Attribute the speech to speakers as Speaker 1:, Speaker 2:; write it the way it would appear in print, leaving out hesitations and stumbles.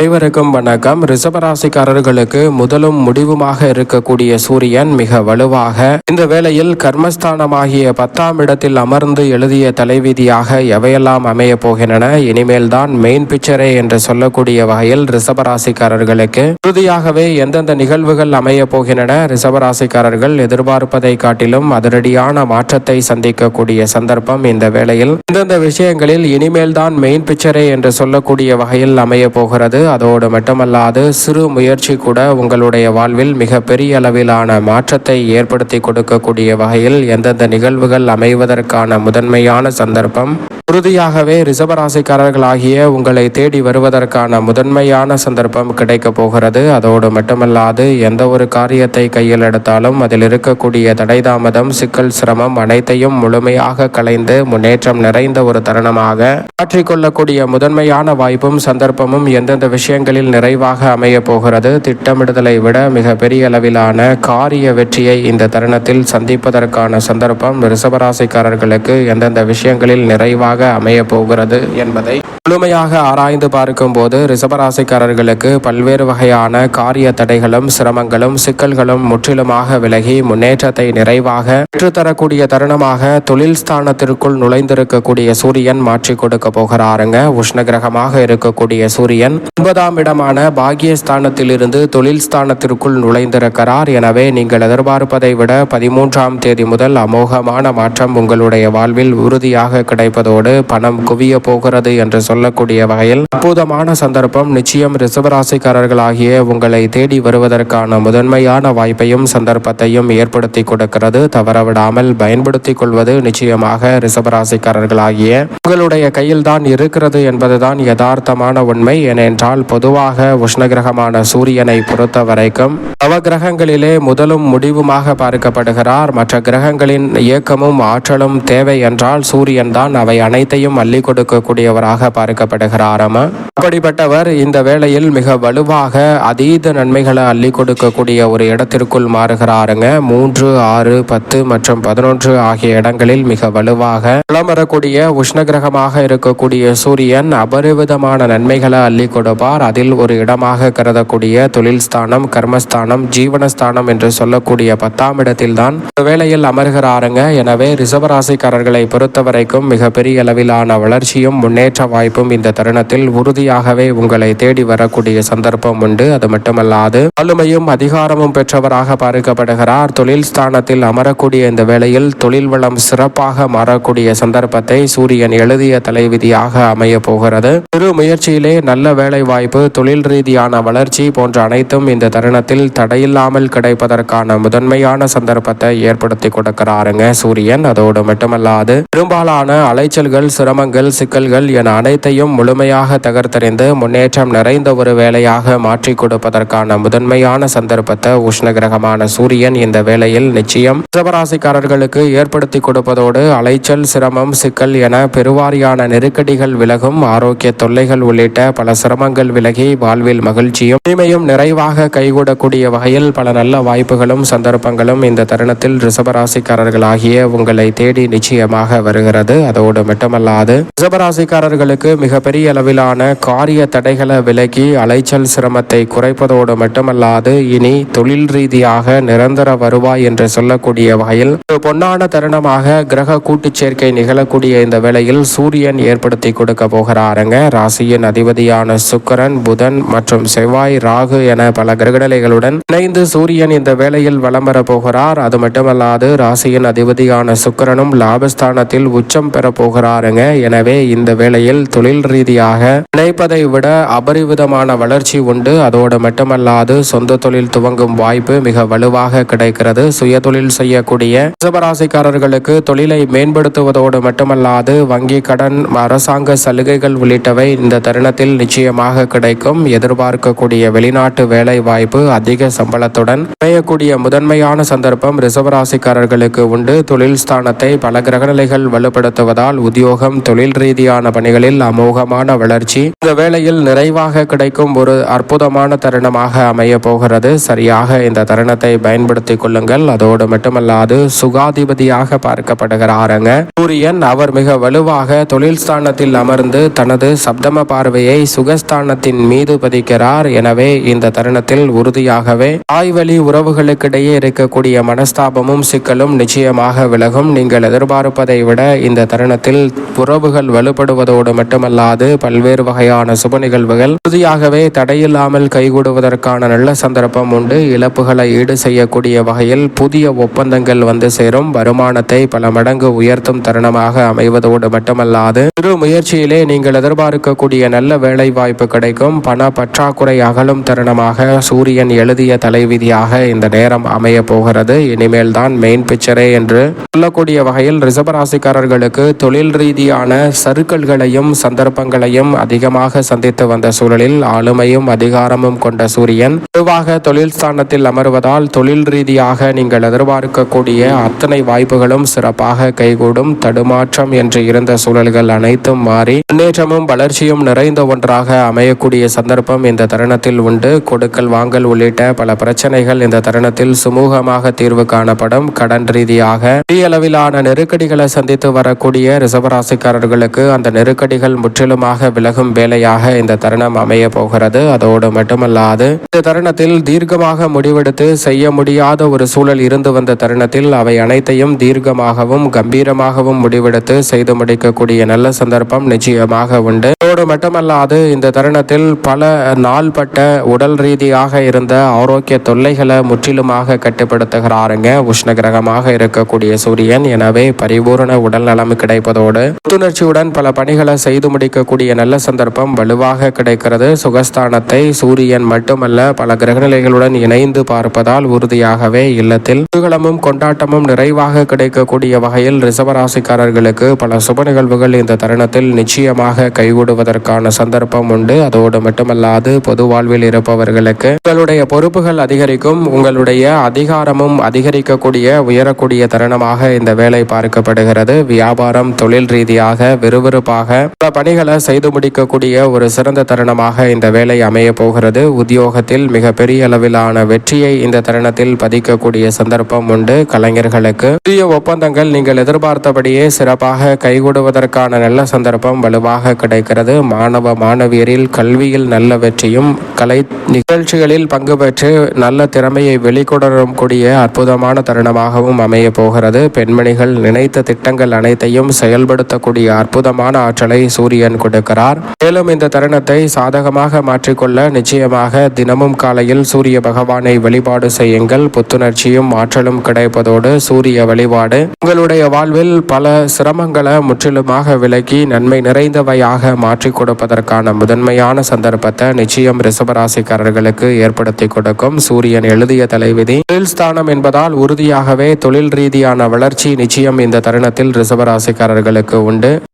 Speaker 1: அனைவருக்கும் வணக்கம். ரிஷபராசிக்காரர்களுக்கு முதலும் முடிவுமாக இருக்கக்கூடிய சூரியன் மிக வலுவாக இந்த வேளையில் கர்மஸ்தானமாகிய 10ஆம் இடத்தில் அமர்ந்து எழுதிய தலைவிதியாக எவையெல்லாம் அமைய போகின்றன, இனிமேல் தான் மெயின் பிக்சரே என்று சொல்லக்கூடிய வகையில் ரிஷபராசிக்காரர்களுக்கு உறுதியாகவே எந்தெந்த நிகழ்வுகள் அமைய போகின்றன, ரிஷபராசிக்காரர்கள் எதிர்பார்ப்பதை காட்டிலும் அதிரடியான மாற்றத்தை சந்திக்கக்கூடிய சந்தர்ப்பம் இந்த வேளையில் எந்தெந்த விஷயங்களில் இனிமேல் தான் மெயின் பிக்சரே என்று சொல்லக்கூடிய வகையில் அமைய போகிறது. அதோடு மட்டுமல்லாது சிறு முயற்சி கூட உங்களுடைய வாழ்வில் மிக பெரிய அளவிலான மாற்றத்தை ஏற்படுத்தி கொடுக்கக்கூடிய வகையில் எந்தெந்த நிகழ்வுகள் அமைவதற்கான முதன்மையான சந்தர்ப்பம் உறுதியாகவே ரிஷபராசிக்காரர்களாகிய உங்களை தேடி வருவதற்கான முதன்மையான சந்தர்ப்பம் கிடைக்க போகிறது. அதோடு மட்டுமல்லாது எந்த ஒரு காரியத்தை கையில் எடுத்தாலும் அதில் இருக்கக்கூடிய தடைதாமதம், சிக்கல், சிரமம் அனைத்தையும் முழுமையாக களைந்து முன்னேற்றம் நிறைந்த ஒரு தருணமாக மாற்றிக்கொள்ளக்கூடிய முதன்மையான வாய்ப்பும் சந்தர்ப்பமும் எந்தெந்த விஷயங்களில் நிறைவாக அமைய போகிறது. திட்டமிடுதலை விட மிக பெரிய அளவிலான காரிய வெற்றியை இந்த தருணத்தில் சந்திப்பதற்கான சந்தர்ப்பம் ரிஷபராசிக்காரர்களுக்கு எந்தெந்த விஷயங்களில் நிறைவாக அமைய போகிறது என்பதை முழுமையாக ஆராய்ந்து பார்க்கும் போது ரிஷபராசிக்காரர்களுக்கு பல்வேறு வகையான காரிய தடைகளும், சிரமங்களும், சிக்கல்களும் முற்றிலுமாக விலகி முன்னேற்றத்தை நிறைவாக பெற்றுத்தரக்கூடிய தருணமாக தொழில் ஸ்தானத்திற்குள் நுழைந்திருக்கக்கூடிய சூரியன் மாற்றி கொடுக்க போகிறாருங்க. உஷ்ண கிரகமாக இருக்கக்கூடிய சூரியன் 9ஆம் இடமான பாக்கியஸ்தானத்தில் இருந்து தொழில் ஸ்தானத்திற்குள் நுழைந்திருக்கிறார். எனவே நீங்கள் எதிர்பார்ப்பதை விட 13ஆம் தேதி முதல் அமோகமான மாற்றம் உங்களுடைய வாழ்வில் உறுதியாக கிடைப்பதோடு பணம் குவிய போகிறது என்று சொல்லக்கூடிய வகையில் அற்புதமான சந்தர்ப்பம் நிச்சயம் ரிஷபராசிக்காரர்களாகிய உங்களை தேடி வருவதற்கான முதன்மையான வாய்ப்பையும் சந்தர்ப்பத்தையும் ஏற்படுத்தி கொடுக்கிறது. தவறவிடாமல் பயன்படுத்திக் கொள்வது நிச்சயமாக ரிஷபராசிக்காரர்களாகிய உங்களுடைய கையில் தான் இருக்கிறது என்பதுதான் யதார்த்தமான உண்மை. ஏனென்றால் பொதுவாக உஷ்ணகிரகமான சூரியனை பொறுத்த வரைக்கும் நவகிரகங்களிலே முதலும் முடிவுமாக பார்க்கப்படுகிறார். மற்ற கிரகங்களின் இயக்கமும் ஆற்றலும் தேவை என்றால் சூரியன் தான் அவை அனைத்தையும் அள்ளி கொடுக்கக்கூடியவராக பார்க்கப்படுகிறாராமா. அப்படிப்பட்டவர் இந்த வேளையில் மிக வலுவாக அதீத நன்மைகளை அள்ளி கொடுக்கக்கூடிய ஒரு இடத்திற்குள் மாறுகிறாருங்க. 3, 6, 10 மற்றும் 11 ஆகிய இடங்களில் மிக வலுவாக வரக்கூடிய உஷ்ணகிரகமாக இருக்கக்கூடிய சூரியன் அபரிவிதமான நன்மைகளை அள்ளி கொடுப்பார். அதில் ஒரு இடமாக கருதக்கூடிய தொழில் ஸ்தானம், கர்மஸ்தானம், ஜீவனஸ்தானம் என்று சொல்லக்கூடிய 10ஆம் இடத்தில் தான் வேளையில் அமர்கிறாருங்க. எனவே ரிஷபராசிக்காரர்களை பொறுத்தவரைக்கும் மிக பெரிய அளவிலான வளர்ச்சியும் முன்னேற்ற வாய்ப்பும் இந்த தருணத்தில் உறுதியாகவே உங்களை தேடி வரக்கூடிய சந்தர்ப்பம் உண்டு. அது மட்டுமல்லாது ஆளுமையும் அதிகாரமும் பெற்றவராக பார்க்கப்படுகிறார். தொழில் ஸ்தானத்தில் அமரக்கூடிய இந்த வேளையில் தொழில் வளம் சிறப்பாக மாறக்கூடிய சந்தர்ப்பத்தை சூரியன் எழுதிய தலைவிதியாக அமைய போகிறது. சிறு முயற்சியிலே நல்ல வேலை வாய்ப்பு, தொழில் ரீதியான வளர்ச்சி போன்ற அனைத்தும் இந்த தருணத்தில் தடையில்லாமல் கிடைப்பதற்கான முதன்மையான சந்தர்ப்பத்தை ஏற்படுத்தி கொடுக்கிறாருங்க சூரியன். அதோடு மட்டுமல்லாது பெரும்பாலான அலைச்சல்கள், சிரமங்கள், சிக்கல்கள் என அனைத்தையும் முழுமையாக தகர்த்தறிந்து முன்னேற்றம் நிறைந்த ஒரு வேலையாக மாற்றி கொடுப்பதற்கான முதன்மையான சந்தர்ப்பத்தை உஷ்ணகிரகமான சூரியன் இந்த வேளையில் நிச்சயம் ரிஷபராசிக்காரர்களுக்கு ஏற்படுத்தி கொடுப்பதோடு அலைச்சல், சிரமம், சிக்கல் என பெருவாரியான நெருக்கடிகள் விலகும். ஆரோக்கிய தொல்லைகள் உள்ளிட்ட பல சிரமங்கள் விலகி வாழ்வில் மகிழ்ச்சியும் இனிமையும் நிறைவாக கைகூடக்கூடிய வகையில் பல நல்ல வாய்ப்புகளும் சந்தர்ப்பங்களும் இந்த தருணத்தில் ரிஷபராசிக்காரர்களாகிய உங்களை தேடி நிச்சயமாக வருகிறது. அதோடு மட்டுமல்லாது ரிஷபராசிக்காரர்களுக்கு மிகப்பெரிய அளவிலான காரிய தடைகளை விலக்கி அலைச்சல் சிரமத்தை குறைப்பதோடு மட்டுமல்லாது இனி தொழில் ரீதியாக நிரந்தர வருவாய் என்று சொல்லக்கூடிய வகையில் ஒரு பொன்னான தருணமாக கிரக கூட்டுச் சேர்க்கை நிகழக்கூடிய இந்த வேளையில் சூரியன் ஏற்படுத்தி கொடுக்க போகிறாருங்க. ராசியின் அதிபதியான சுக்கிரன், புதன் மற்றும் செவ்வாய், ராகு என பல கிரகநிலைகளுடன் இணைந்து சூரியன் இந்த வேளையில் வலம் பெற போகிறார். அது மட்டுமல்லாது ராசியின் அதிபதியான சுக்கிரனும் லாபஸ்தானத்தில் உச்சம் பெற போகிறாருங்க. எனவே இந்த வேளையில் தொழில் ரீதியாக நினைப்பதை விட அபரிவிதமான வளர்ச்சி உண்டு. அதோடு மட்டுமல்லாது சொந்த தொழில் துவங்கும் வாய்ப்பு மிக வலுவாக கிடைக்கிறது. சுய தொழில் செய்யக்கூடிய ரிஷபராசிக்காரர்களுக்கு தொழிலை மேம்படுத்துவதோடு மட்டுமல்லாது வங்கி கடன், அரசாங்க சலுகைகள் உள்ளிட்டவை இந்த தருணத்தில் நிச்சயமாக கிடைக்கும். எதிர்பார்க்கக்கூடிய வெளிநாட்டு வேலை வாய்ப்பு அதிக சம்பளத்துடன் அமையக்கூடிய முதன்மையான சந்தர்ப்பம் ரிஷபராசிக்காரர்களுக்கு உண்டு. தொழில் ஸ்தானத்தை பல கிரகநிலைகள் வலுப்படுத்துவதால் உத்தியோகம், தொழில் ரீதியான பணிகளில் அமோகமான வளர்ச்சி இந்த வேளையில் நிறைவாக கிடைக்கும் ஒரு அற்புதமான தருணமாக அமைய போகிறது. சரியாக இந்த தருணத்தை பயன்படுத்திக் கொள்ளுங்கள். அதோடு மட்டுமல்லாது சுகாதிபதியாக பார்க்கப்படுகிறாருங்க சூரியன். அவர் மிக வலுவாக தொழில் ஸ்தானத்தில் அமர்ந்து தனது சப்தம பார்வையை சுகஸ்தானத்தின் மீது பதிக்கிறார். எனவே இந்த தருணத்தில் உறுதியாகவே தாய்வழி உறவுகளுக்கிடையே இருக்கக்கூடிய மனஸ்தாபமும் சிக்கலும் நிச்சயமாக விலகும். நீங்கள் எதிர்பார்ப்பதை விட இந்த தருணத்தில் உறவுகள் வலுப்படுவதோடு மட்டுமல்லாது பல்வேறு வகையான சுப நிகழ்வுகள் உறுதியாகவே தடையில்லாமல் கைகூடுவதற்கான நல்ல சந்தர்ப்பம் உண்டு. இழப்புகளை ஈடு செய்யக்கூடிய வகையில் புதிய ஒப்பந்தங்கள் வந்து சேரும். வருமானத்தை பல மடங்கு உயர்த்தும் தருணமாக அமைவதோடு மட்டுமல்லாது சிறு முயற்சியிலே நீங்கள் எதிர்பார்க்கக்கூடிய நல்ல வேலை வாய்ப்பு கிடைக்கும். பண பற்றாக்குறை அகலும் தருணமாக சூரியன் எழுதிய தலைவிதியாக இந்த நேரம் அமைய போகிறது. இனிமேல் தான் மெயின் பிக்சரே என்று சொல்லக்கூடிய வகையில் ரிஷபராசிக்காரர்களுக்கு தொழில் ரீதியான சறுக்கல்களையும் சந்தர்ப்பங்களையும் அதிகமாக சந்தித்து வந்த சூழலில் ஆளுமையும் அதிகாரமும் கொண்ட சூரியன் பொதுவாக தொழில் ஸ்தானத்தில் அமர்வதால் தொழில் ரீதியாக நீங்கள் எதிர்பார்க்கக்கூடிய அத்தனை வாய்ப்புகளும் சிறப்பாக கைகூடும். தடுமாற்றம் என்று இருந்த சூழல்கள் அனைத்தும் மாறி முன்னேற்றமும் வளர்ச்சியும் நிறைந்த ஒன்றாக அமையக்கூடிய சந்தர்ப்பம் இந்த தருணத்தில் உண்டு. கொடுக்கல் வாங்கல் உள்ளிட்ட பல பிரச்சனைகள் இந்த தருணத்தில் சுமூகமாக தீர்வு காணப்படும். கடன் ரீதியாக பெரிய அளவிலான நெருக்கடிகளை சந்தித்து வரக்கூடிய ரிஷபராசிக்காரர்களுக்கு அந்த நெருக்கடிகள் முற்றிலுமாக விலகும் வேலையாக இந்த தருணம் அமைய போகிறது. அதோடு மட்டுமல்லாது இந்த தருணத்தில் தீர்க்கமாக முடிவெடுத்து செய்ய முடியாத ஒரு சூழல் இருந்து வந்த தருணத்தில் அவை அனைத்தையும் தீர்க்கமாகவும் கம்பீரமாகவும் முடிவெடுத்து செய்து முடிக்கக்கூடிய நல்ல சந்தர்ப்பம் நிச்சயமாக உண்டு. அதோடு மட்டுமல்லாது இந்த தருணத்தில் பல நாள்பட்ட உடல் ரீதியாக இருந்த ஆரோக்கிய தொல்லைகளை முற்றிலுமாக கட்டுப்படுத்துகிறாருங்க உஷ்ண கிரகமாக இருக்கக்கூடிய சூரியன். எனவே பரிபூரண உடல் நலம் கிடைப்பதோடு புத்துணர்ச்சியுடன் பல பணிகளை செய்து முடிக்கக்கூடிய நல்ல சந்தர்ப்பம் வலுவாக கிடைக்கிறது. சுகஸ்தானத்தை சூரியன் மட்டுமல்ல பல கிரகநிலைகளுடன் இணைந்து பார்ப்பதால் உறுதியாகவே இல்லத்தில் குதூகலமும் கொண்டாட்டமும் நிறைவாக கிடைக்கக்கூடிய வகையில் ரிஷபராசிக்காரர்களுக்கு பல சுப நிகழ்வுகள் இந்த தருணத்தில் நிச்சயமாக கைகூடுவதற்கான சந்தர்ப்பம் உண்டு. அதோடு மட்டுமல்லாது பொது வாழ்வில் இருப்பவர்களுக்கு உங்களுடைய பொறுப்புகள் அதிகரிக்கும். உங்களுடைய அதிகாரமும் அதிகரிக்கக்கூடிய உயரக்கூடிய தருணமாக இந்த வேலை பார்க்கப்படுகிறது. வியாபாரம் தொழில் ரீதியாக விறுவிறுப்பாக பல பணிகளை செய்து முடிக்கக்கூடிய ஒரு சிறந்த தருணமாக இந்த வேலை அமைய போகிறது. உத்தியோகத்தில் மிக பெரிய அளவிலான வெற்றியை இந்த தருணத்தில் பதிக்கக்கூடிய சந்தர்ப்பம் உண்டு. கலைஞர்களுக்கு புதிய ஒப்பந்தங்கள் நீங்கள் எதிர்பார்த்தபடியே சிறப்பாக கைகூடுவதற்கான நல்ல சந்தர்ப்பம் வலுவாக கிடைக்கிறது. மாணவ மாணவியரில் கல்வியில் நல்ல வெற்றியும் கலை நிகழ்ச்சிகளில் பங்கு பெற்று நல்ல திறமையை வெளிக்கொணரும் கூடிய அற்புதமான தருணமாகவும் அமைய போகிறது. பெண்மணிகள் நினைத்த திட்டங்கள் அனைத்தையும் செயல்படுத்தக்கூடிய அற்புதமான ஆற்றலை சூரியன் கொடுக்கிறார். மேலும் இந்த தருணத்தை சாதகமாக மாற்றிக்கொள்ள நிச்சயமாக தினமும் காலையில் சூரிய பகவானை வழிபாடு செய்யுங்கள். புத்துணர்ச்சியும் ஆற்றலும் கிடைப்பதோடு சூரிய வழிபாடு உங்களுடைய வாழ்வில் பல சிரமங்களை முற்றிலுமாக விலக்கி நன்மை நிறைந்தவையாக மாற்றிக் கொடுப்பதற்கான முதன்மையான சந்தர்ப்பத்தை நிச்சயம் ரிஷபராசிக்காரர்களுக்கு ஏற்படுத்தி கொடுக்கும். சூரியன் எழுதிய தலைவிதி தொழில் ஸ்தானம் என்பதால் உறுதியாகவே தொழில் ரீதியான வளர்ச்சி நிச்சயம் இந்த தருணத்தில் ரிஷபராசிக்காரர்களுக்கு உண்டு.